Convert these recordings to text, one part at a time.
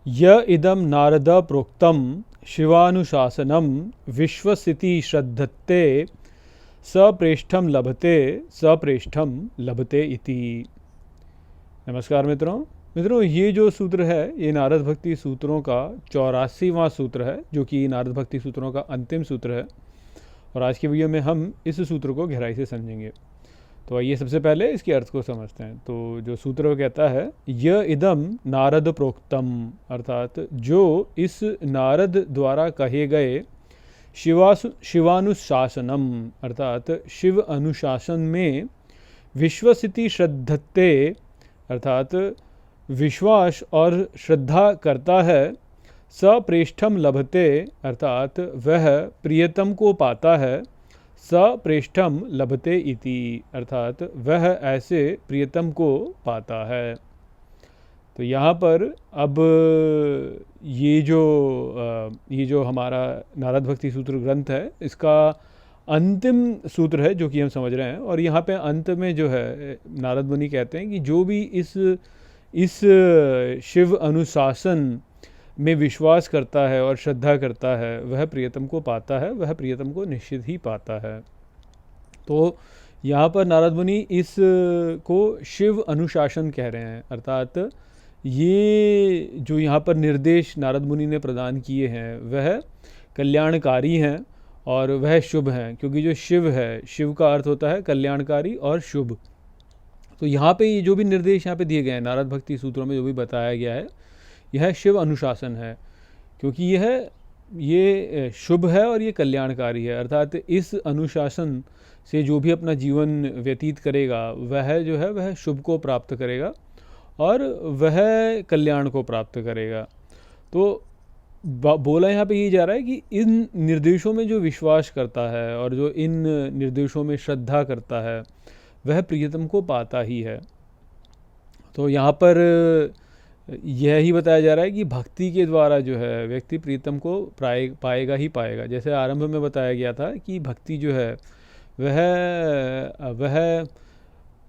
य इदं नारद प्रोक्तं शिवानुशासनं विश्वसिति श्रद्धत्ते सप्रेष्ठं लभते इति। नमस्कार मित्रों, ये जो सूत्र है ये नारद भक्ति सूत्रों का 84वां सूत्र है, जो कि नारद भक्ति सूत्रों का अंतिम सूत्र है। और आज के वीडियो में हम इस सूत्र को गहराई से समझेंगे। तो आइए सबसे पहले इसके अर्थ को समझते हैं। तो जो सूत्र कहता है य इदम नारद प्रोक्तम, अर्थात जो इस नारद द्वारा कहे गए शिवानुशासनम, अर्थात शिव अनुशासन में विश्वसिति श्रद्धत्ते, अर्थात विश्वास और श्रद्धा करता है, सप्रेष्ठम लभते, अर्थात वह प्रियतम को पाता है, सप्रेष्ठम लभते इति, अर्थात वह ऐसे प्रियतम को पाता है। तो यहाँ पर अब ये जो हमारा नारद भक्ति सूत्र ग्रंथ है, इसका अंतिम सूत्र है जो कि हम समझ रहे हैं। और यहाँ पे अंत में जो है नारद मुनि कहते हैं कि जो भी इस शिव अनुशासन में विश्वास करता है और श्रद्धा करता है, वह प्रियतम को पाता है, वह प्रियतम को निश्चित ही पाता है। तो यहाँ पर नारद मुनि इस को शिव अनुशासन कह रहे हैं, अर्थात ये जो यहाँ पर निर्देश नारद मुनि ने प्रदान किए हैं वह कल्याणकारी हैं और वह शुभ हैं, क्योंकि जो शिव है, शिव का अर्थ होता है कल्याणकारी और शुभ। तो यहाँ पे ये जो भी निर्देश यहाँ पे दिए गए हैं नारद भक्ति सूत्रों में, जो भी बताया गया है, यह शिव अनुशासन है, क्योंकि ये शुभ है और ये कल्याणकारी है। अर्थात इस अनुशासन से जो भी अपना जीवन व्यतीत करेगा वह जो है वह शुभ को प्राप्त करेगा और वह कल्याण को प्राप्त करेगा। तो बोला यहाँ पे ये जा रहा है कि इन निर्देशों में जो विश्वास करता है और जो इन निर्देशों में श्रद्धा करता है, वह प्रियतम को पाता ही है। तो यहाँ पर यह ही बताया जा रहा है कि भक्ति के द्वारा जो है व्यक्ति प्रीतम को पाएगा ही पाएगा। जैसे आरंभ में बताया गया था कि भक्ति जो है वह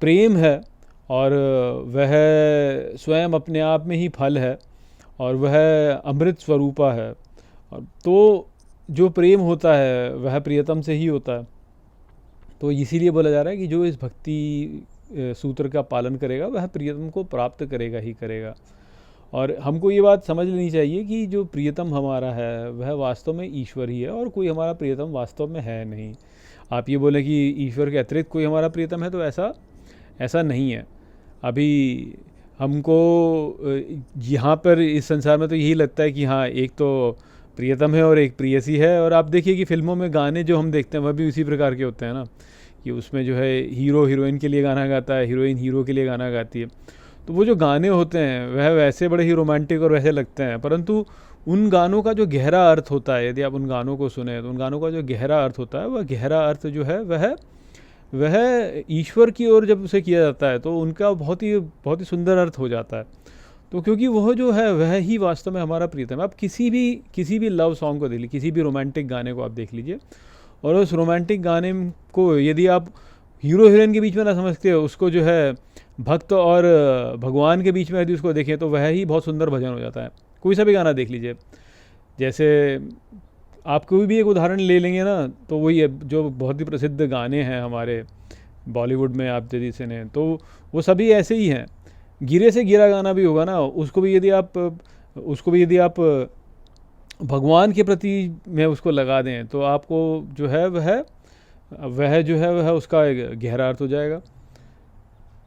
प्रेम है और वह स्वयं अपने आप में ही फल है और वह अमृत स्वरूपा है। तो जो प्रेम होता है वह प्रियतम से ही होता है। तो इसीलिए बोला जा रहा है कि जो इस भक्ति सूत्र का पालन करेगा वह प्रियतम को प्राप्त करेगा ही करेगा। और हमको ये बात समझ लेनी चाहिए कि जो प्रियतम हमारा है वह वास्तव में ईश्वर ही है और कोई हमारा प्रियतम वास्तव में है नहीं। आप ये बोले कि ईश्वर के अतिरिक्त कोई हमारा प्रियतम है, तो ऐसा नहीं है। अभी हमको यहाँ पर इस संसार में तो यही लगता है कि हाँ, एक तो प्रियतम है और एक प्रियसी है। और आप देखिए कि फिल्मों में गाने जो हम देखते हैं वह भी उसी प्रकार के होते हैं ना, कि उसमें जो है हीरो हीरोइन के लिए गाना गाता है, हीरोइन हीरो के लिए गाना गाती है। तो वो जो गाने होते हैं वह वैसे बड़े ही रोमांटिक और वैसे लगते हैं, परंतु उन गानों का जो गहरा अर्थ होता है, यदि आप उन गानों को सुने तो उन गानों का जो गहरा अर्थ होता है, वह गहरा अर्थ जो है वह ईश्वर की ओर जब उसे किया जाता है तो उनका बहुत ही सुंदर अर्थ हो जाता है। तो क्योंकि वह जो है वह ही वास्तव में हमारा प्रीतम है। आप किसी भी लव सॉन्ग को देख लीजिए, किसी भी रोमांटिक गाने को आप देख लीजिए, और उस रोमांटिक गाने को यदि आप हीरो हीरोइन के बीच में ना समझते हो, उसको जो है भक्त और भगवान के बीच में यदि उसको देखें, तो वह ही बहुत सुंदर भजन हो जाता है। कोई सा भी गाना देख लीजिए, जैसे आप कोई भी एक उदाहरण ले लेंगे ना, तो वही है जो बहुत ही प्रसिद्ध गाने हैं हमारे बॉलीवुड में, आप यदि सुने तो वो सभी ऐसे ही हैं। गिरे से गिरा गाना भी होगा ना, उसको भी यदि आप भगवान के प्रति में उसको लगा दें, तो आपको जो है वह उसका गहरा अर्थ हो जाएगा।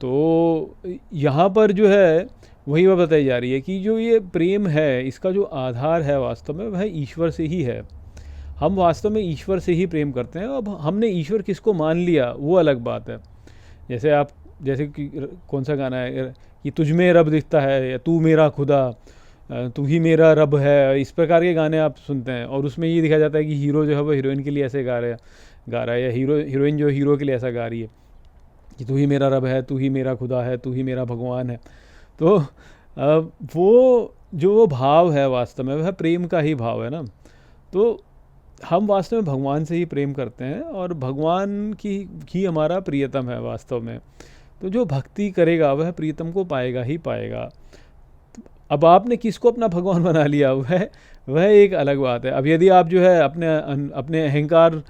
तो यहाँ पर जो है वही बात बताई जा रही है कि जो ये प्रेम है, इसका जो आधार है वास्तव में वह ईश्वर से ही है। हम वास्तव में ईश्वर से ही प्रेम करते हैं। अब हमने ईश्वर किसको मान लिया वो अलग बात है। जैसे कि कौन सा गाना है कि तुझ में रब दिखता है, या तू मेरा खुदा, तू ही मेरा रब है, इस प्रकार के गाने आप सुनते हैं। और उसमें ये दिखाया जाता है कि हीरो जो है वो हीरोइन के लिए ऐसे गा रहा है, या हीरोइन जो हीरो के लिए ऐसा गा रही है कि तू ही मेरा रब है, तू ही मेरा खुदा है, तू ही मेरा भगवान है। तो वो भाव है वास्तव में वह प्रेम का ही भाव है ना। तो हम वास्तव में भगवान से ही प्रेम करते हैं और भगवान की ही हमारा प्रियतम है वास्तव में। तो जो भक्ति करेगा वह प्रियतम को पाएगा ही पाएगा। अब आपने किसको अपना भगवान बना लिया, वह एक अलग बात है। अब यदि आप जो है अपने अहंकार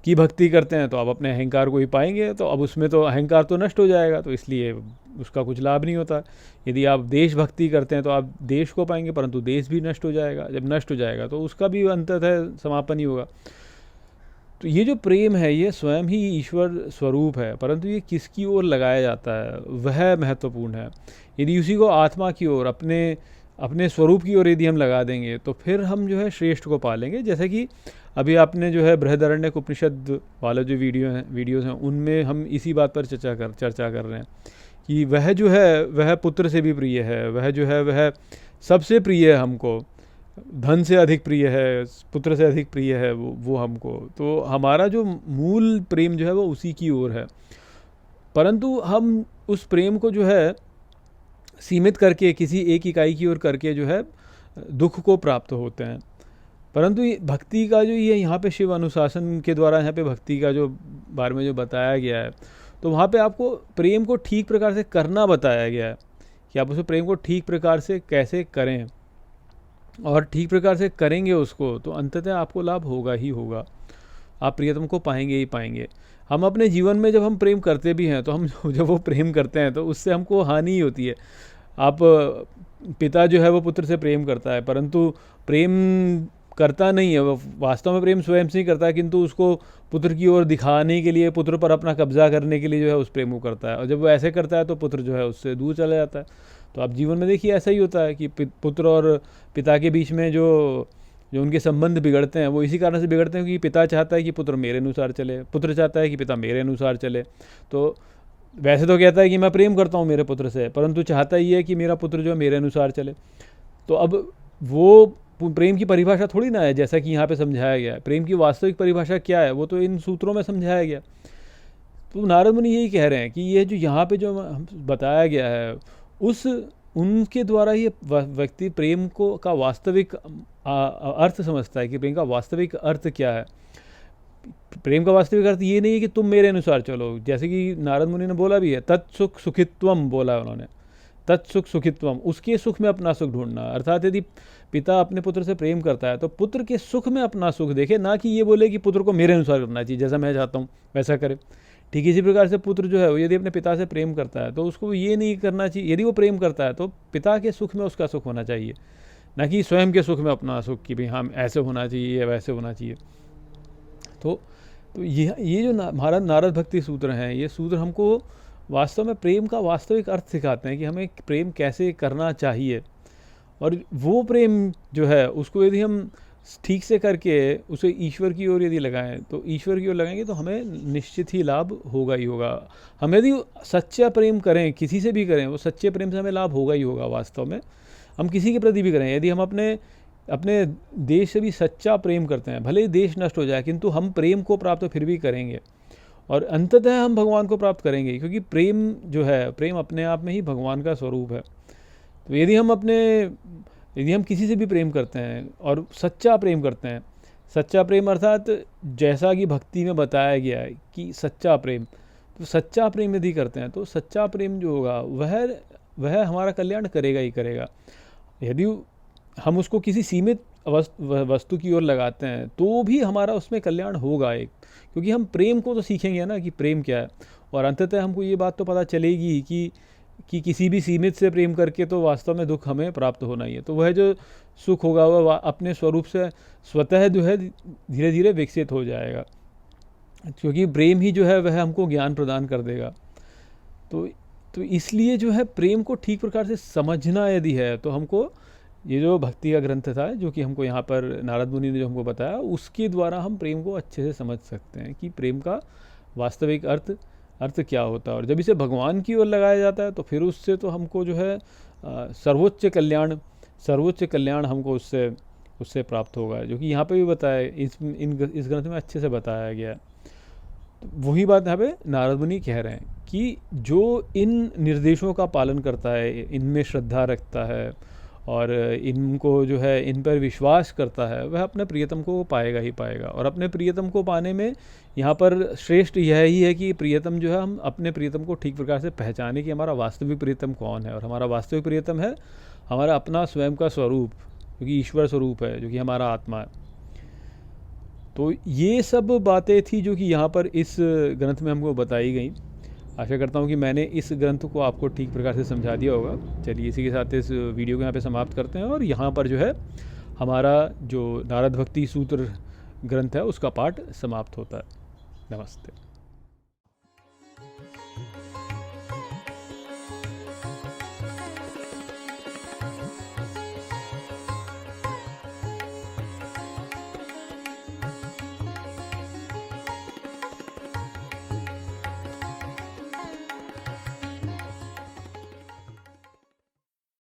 की भक्ति करते हैं तो आप अपने अहंकार को ही पाएंगे, तो अब उसमें तो अहंकार तो नष्ट हो जाएगा, तो इसलिए उसका कुछ लाभ नहीं होता। यदि आप देशभक्ति करते हैं तो आप देश को पाएंगे, परंतु देश भी नष्ट हो जाएगा। जब नष्ट हो जाएगा तो उसका भी अंततः समापन ही होगा। तो ये जो प्रेम है ये स्वयं ही ईश्वर स्वरूप है, परंतु ये किसकी ओर लगाया जाता है वह महत्वपूर्ण है। यदि उसी को आत्मा की ओर, अपने स्वरूप की ओर यदि हम लगा देंगे तो फिर हम जो है श्रेष्ठ को पालेंगे। जैसे कि अभी आपने जो है बृहदारण्यक उपनिषद वाला जो वीडियोज़ हैं उनमें हम इसी बात पर चर्चा कर रहे हैं कि वह जो है वह पुत्र से भी प्रिय है, वह जो है वह सबसे प्रिय है हमको, धन से अधिक प्रिय है, पुत्र से अधिक प्रिय है वो हमको। तो हमारा जो मूल प्रेम जो है वो उसी की ओर है, परंतु हम उस प्रेम को जो है सीमित करके किसी एक इकाई की ओर करके जो है दुख को प्राप्त होते हैं। परंतु ये भक्ति का जो ये यहाँ पे शिव अनुशासन के द्वारा यहाँ पे भक्ति का जो बारे में जो बताया गया है, तो वहाँ पे आपको प्रेम को ठीक प्रकार से करना बताया गया है कि आप उस प्रेम को ठीक प्रकार से कैसे करें, और ठीक प्रकार से करेंगे उसको तो अंततः आपको लाभ होगा ही होगा, आप प्रियतम को पाएंगे ही पाएंगे। हम अपने जीवन में जब हम प्रेम करते भी हैं तो हम जब वो प्रेम करते हैं तो उससे हमको हानि ही होती है। आप पिता जो है वो पुत्र से प्रेम करता है, परंतु प्रेम करता नहीं है, वो वास्तव में प्रेम स्वयं से ही करता है, किंतु उसको पुत्र की ओर दिखाने के लिए, पुत्र पर अपना कब्जा करने के लिए जो है उस प्रेम को करता है, और जब वो ऐसे करता है तो पुत्र जो है उससे दूर चला जाता है। तो आप जीवन में देखिए ऐसा ही होता है कि पुत्र और पिता के बीच में जो उनके संबंध बिगड़ते हैं वो इसी कारण से बिगड़ते हैं कि पिता चाहता है कि पुत्र मेरे अनुसार चले, पुत्र चाहता है कि पिता मेरे अनुसार चले। तो वैसे तो कहता है कि मैं प्रेम करता हूँ मेरे पुत्र से, परंतु चाहता ही है कि मेरा पुत्र जो है मेरे अनुसार चले। तो अब वो प्रेम की परिभाषा थोड़ी ना है जैसा कि यहाँ पे समझाया गया है। प्रेम की वास्तविक परिभाषा क्या है वो तो इन सूत्रों में समझाया गया। तो नारद मुनि यही कह रहे हैं कि ये जो यहाँ पे जो बताया गया है उनके द्वारा ये व्यक्ति प्रेम को का वास्तविक अर्थ समझता है कि प्रेम का वास्तविक अर्थ क्या है। प्रेम का वास्तविक अर्थ ये नहीं है कि तुम मेरे अनुसार चलो, जैसे कि नारद मुनि ने बोला भी है, तत्सुख सुखित्वम बोला उन्होंने, तत्सुख सुखित्वम, उसके सुख में अपना सुख ढूंढना। अर्थात यदि पिता अपने पुत्र से प्रेम करता है तो पुत्र के सुख में अपना सुख देखे, ना कि ये बोले कि पुत्र को मेरे अनुसार करना चाहिए, जैसा मैं चाहता हूँ वैसा करे। ठीक इसी प्रकार से पुत्र जो है यदि अपने पिता से प्रेम करता है तो उसको ये नहीं करना चाहिए, यदि वो प्रेम करता है तो पिता के सुख में उसका सुख होना चाहिए, ना कि स्वयं के सुख में अपना सुख कि भाई हम ऐसे होना चाहिए या वैसे होना चाहिए। तो ये जो हमारा नारद भक्ति सूत्र हैं, ये सूत्र हमको वास्तव में प्रेम का वास्तविक अर्थ सिखाते हैं कि हमें प्रेम कैसे करना चाहिए। और वो प्रेम जो है उसको यदि हम ठीक से करके उसे ईश्वर की ओर यदि लगाएं तो ईश्वर की ओर लगाएंगे तो हमें निश्चित ही लाभ होगा ही होगा। हम यदि सच्चा प्रेम करें, किसी से भी करें, वो सच्चे प्रेम से हमें लाभ होगा ही होगा। वास्तव में हम किसी के प्रति भी करें, यदि हम अपने देश से भी सच्चा प्रेम करते हैं, भले ही देश नष्ट हो जाए किंतु हम प्रेम को प्राप्त फिर भी करेंगे, और अंततः हम भगवान को प्राप्त करेंगे, क्योंकि प्रेम जो है, प्रेम अपने आप में ही भगवान का स्वरूप है। तो यदि हम किसी से भी प्रेम करते हैं और सच्चा प्रेम करते हैं, सच्चा प्रेम अर्थात जैसा कि भक्ति में बताया गया है कि सच्चा प्रेम, तो सच्चा प्रेम यदि करते हैं तो सच्चा प्रेम जो होगा वह हमारा कल्याण करेगा ही करेगा। यदि हम उसको किसी सीमित वस्तु की ओर लगाते हैं तो भी हमारा उसमें कल्याण होगा एक, क्योंकि हम प्रेम को तो सीखेंगे ना कि प्रेम क्या है, और अंततः हमको ये बात तो पता चलेगी कि किसी भी सीमित से प्रेम करके तो वास्तव में दुख हमें प्राप्त होना ही है। तो वह जो सुख होगा वह अपने स्वरूप से स्वतः जो है धीरे धीरे विकसित हो जाएगा, क्योंकि प्रेम ही जो है वह हमको ज्ञान प्रदान कर देगा। तो इसलिए जो है प्रेम को ठीक प्रकार से समझना यदि है तो हमको ये जो भक्ति का ग्रंथ था जो कि हमको यहाँ पर नारद मुनि ने जो हमको बताया, उसके द्वारा हम प्रेम को अच्छे से समझ सकते हैं कि प्रेम का वास्तविक अर्थ क्या होता है। और जब इसे भगवान की ओर लगाया जाता है तो फिर उससे तो हमको जो है सर्वोच्च कल्याण हमको उससे प्राप्त होगा, जो कि यहाँ पे भी बताया इस ग्रंथ में अच्छे से बताया गया है। तो वही बात यहाँ पे नारद मुनि कह रहे हैं कि जो इन निर्देशों का पालन करता है, इनमें श्रद्धा रखता है और इनको जो है इन पर विश्वास करता है, वह अपने प्रियतम को पाएगा ही पाएगा। और अपने प्रियतम को पाने में यहाँ पर श्रेष्ठ यह ही है कि प्रियतम जो है, हम अपने प्रियतम को ठीक प्रकार से पहचाने कि हमारा वास्तविक प्रियतम कौन है। और हमारा वास्तविक प्रियतम है हमारा अपना स्वयं का स्वरूप, जो कि ईश्वर स्वरूप है, जो कि हमारा आत्मा है। तो ये सब बातें थी जो कि यहाँ पर इस ग्रंथ में हमको बताई गई। आशा करता हूँ कि मैंने इस ग्रंथ को आपको ठीक प्रकार से समझा दिया होगा। चलिए इसी के साथ इस वीडियो को यहाँ पे समाप्त करते हैं, और यहाँ पर जो है हमारा जो नारद भक्ति सूत्र ग्रंथ है उसका पाठ समाप्त होता है। नमस्ते।